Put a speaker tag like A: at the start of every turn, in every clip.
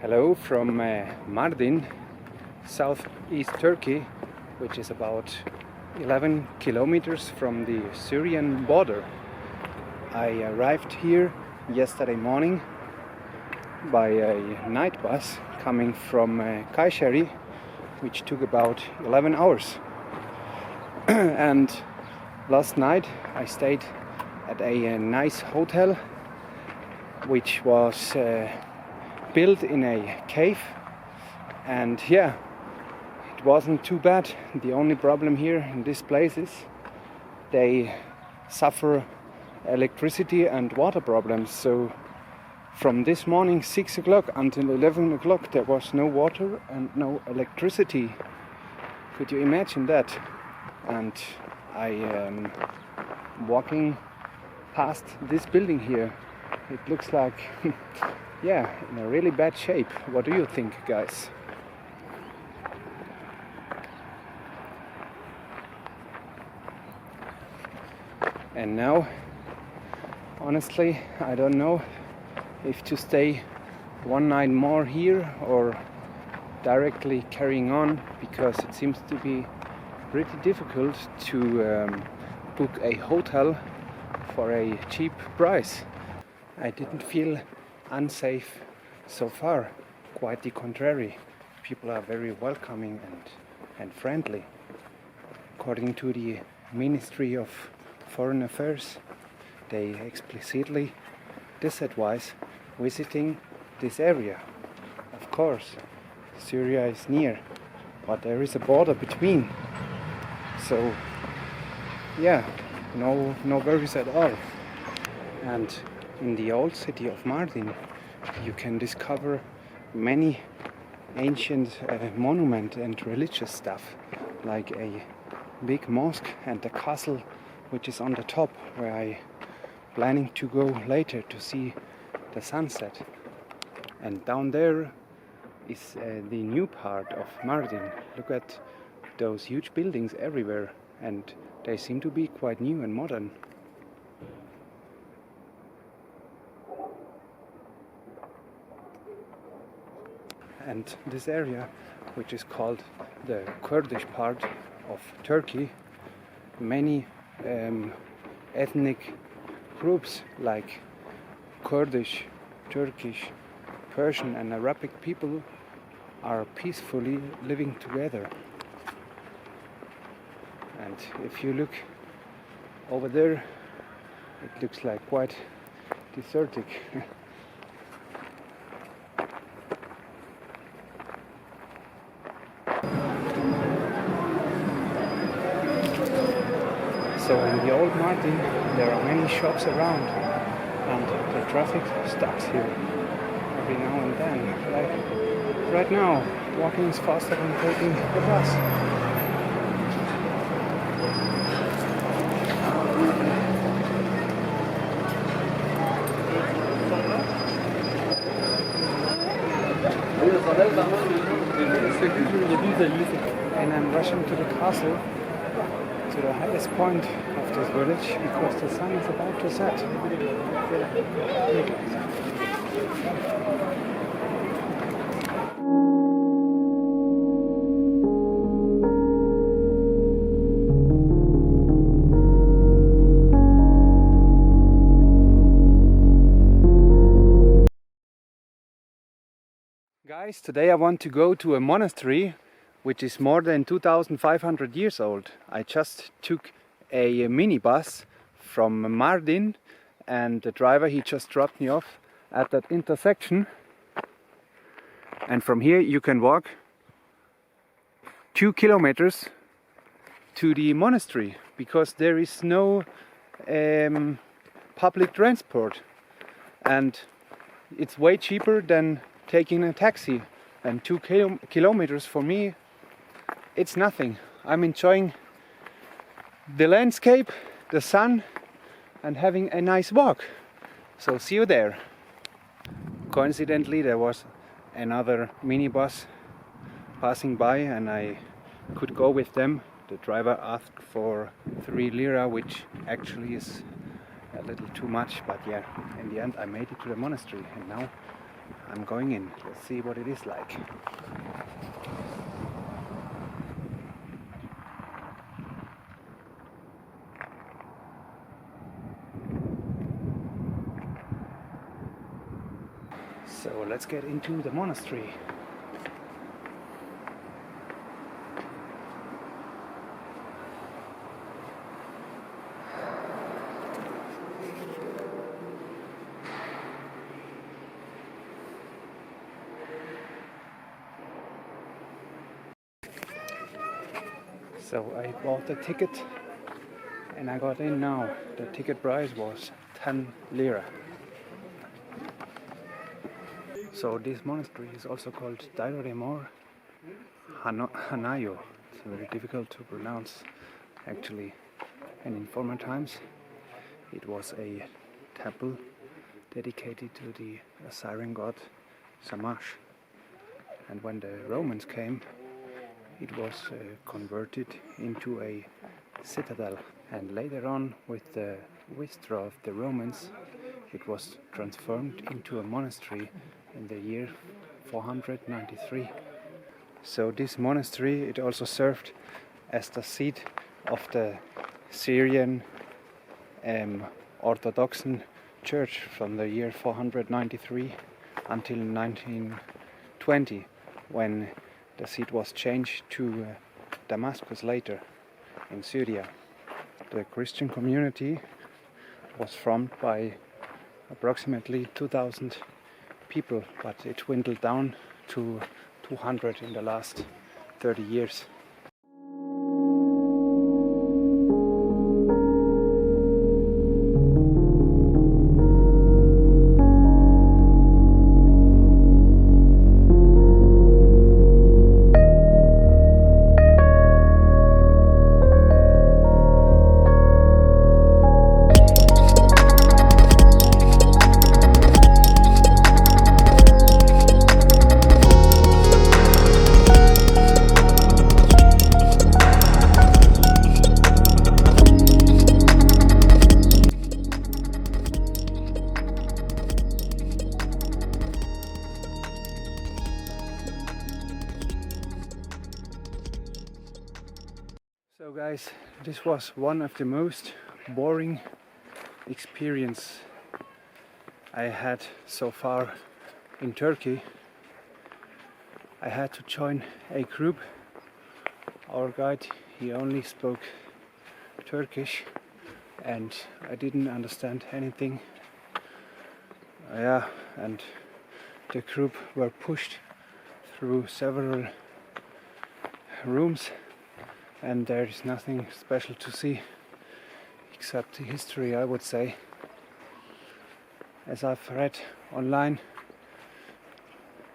A: Hello from Mardin, southeast Turkey, which is about 11 kilometers from the Syrian border. I arrived here yesterday morning by a night bus coming from Kayseri, which took about 11 hours. And last night I stayed at a nice hotel which was built in a cave, and yeah, it wasn't too bad. The only problem here in this place is they suffer electricity and water problems. So from this morning 6 o'clock until 11 o'clock there was no water and no electricity. Could you imagine that? And I am walking past this building here. It looks like yeah, in a really bad shape. What do you think, guys? And now, honestly, I don't know if to stay one night more here or directly carrying on, because it seems to be pretty difficult to book a hotel for a cheap price. I didn't feel unsafe so far, quite the contrary. People are very welcoming and friendly. According to the Ministry of Foreign Affairs, they explicitly disadvise visiting this area. Of course, Syria is near, but there is a border between. So yeah, no worries at all. And in the old city of Mardin, you can discover many ancient monument and religious stuff, like a big mosque and a castle which is on the top, where I planning to go later to see the sunset. And down there is the new part of Mardin. Look at those huge buildings everywhere, and they seem to be quite new and modern. And this area, which is called the Kurdish part of Turkey, many ethnic groups like Kurdish, Turkish, Persian and Arabic people are peacefully living together. And if you look over there, it looks like quite desertic. So in the old Mardin there are many shops around, and the traffic stops here every now and then. Like right now, walking is faster than taking the bus. And I'm rushing to the castle, to the highest point of this village, because the sun is about to set. Guys, today I want to go to a monastery which is more than 2,500 years old. I just took a minibus from Mardin, and the driver, he just dropped me off at that intersection. And from here you can walk 2 kilometers to the monastery, because there is no public transport. And it's way cheaper than taking a taxi. And 2 kilometers for me, it's nothing. I'm enjoying the landscape, the sun, and having a nice walk. So see you there. Coincidentally, there was another minibus passing by, and I could go with them. The driver asked for 3 lira, which actually is a little too much, but yeah, in the end I made it to the monastery, and now I'm going in. Let's see what it is like. So let's get into the monastery. So I bought the ticket and I got in now. The ticket price was 10 lira. So this monastery is also called Deyrulzafaran Monastery. It's very difficult to pronounce actually. And in former times it was a temple dedicated to the Syrian god Shamash. And when the Romans came, it was converted into a citadel. And later on, with the withdrawal of the Romans, it was transformed into a monastery in the year 493. So this monastery, it also served as the seat of the Syrian Orthodox Church from the year 493 until 1920, when the seat was changed to Damascus later in Syria. The Christian community was formed by approximately 2,000 people, but it dwindled down to 200 in the last 30 years. So guys, this was one of the most boring experience I had so far in Turkey. I had to join a group. Our guide, he only spoke Turkish and I didn't understand anything. And the group were pushed through several rooms. And there is nothing special to see except the history, I would say. As I've read online,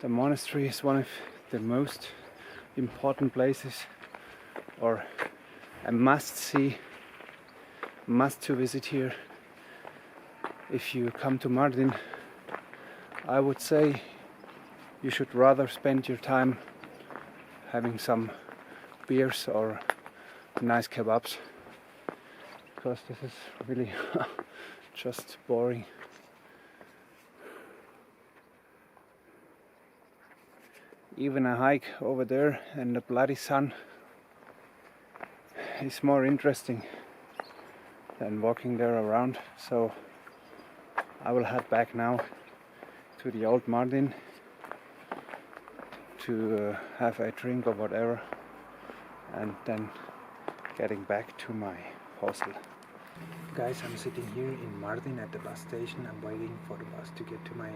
A: the monastery is one of the most important places, or a must-see, must-to visit here. If you come to Mardin, I would say you should rather spend your time having some beers or nice kebabs, because this is really just boring. Even a hike over there in the bloody sun is more interesting than walking there around. So I will head back now to the old Mardin to have a drink or whatever, and then getting back to my hostel. Guys, I'm sitting here in Mardin at the bus station. I'm waiting for the bus to get to my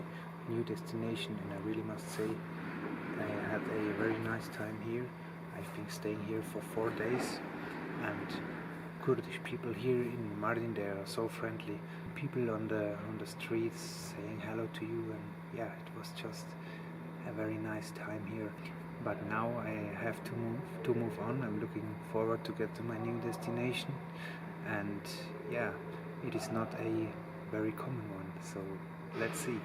A: new destination, and I really must say I had a very nice time here. I've been staying here for 4 days, and Kurdish people here in Mardin, they are so friendly. People on the streets saying hello to you, and yeah, it was just a very nice time here. But now I have to move on. I'm looking forward to get to my new destination, and yeah, it is not a very common one, so let's see.